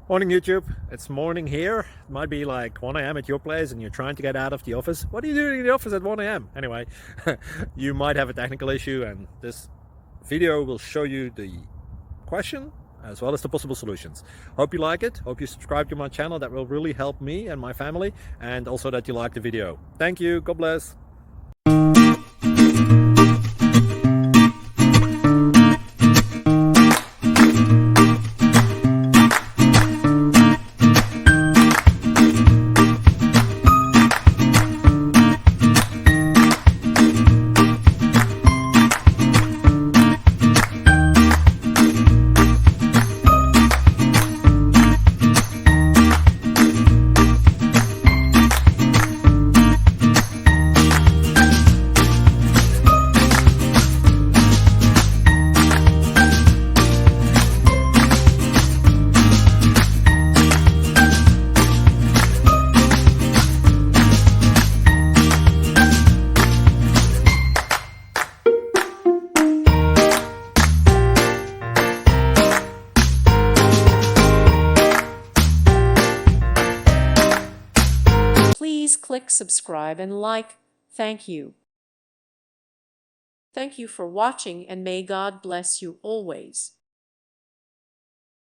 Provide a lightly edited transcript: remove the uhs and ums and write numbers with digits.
Morning YouTube, it's morning here. It might be like 1 a.m. at your place and you're trying to get out of the office. What are you doing in the office at 1 a.m.? Anyway, you might have a technical issue and this video will show you the question as well as the possible solutions. Hope you like it, hope you subscribe to my channel. That will really help me and my family, and also that you like the video. Thank you, God bless. Please click subscribe and like. Thank you. Thank you for watching, and may God bless you always.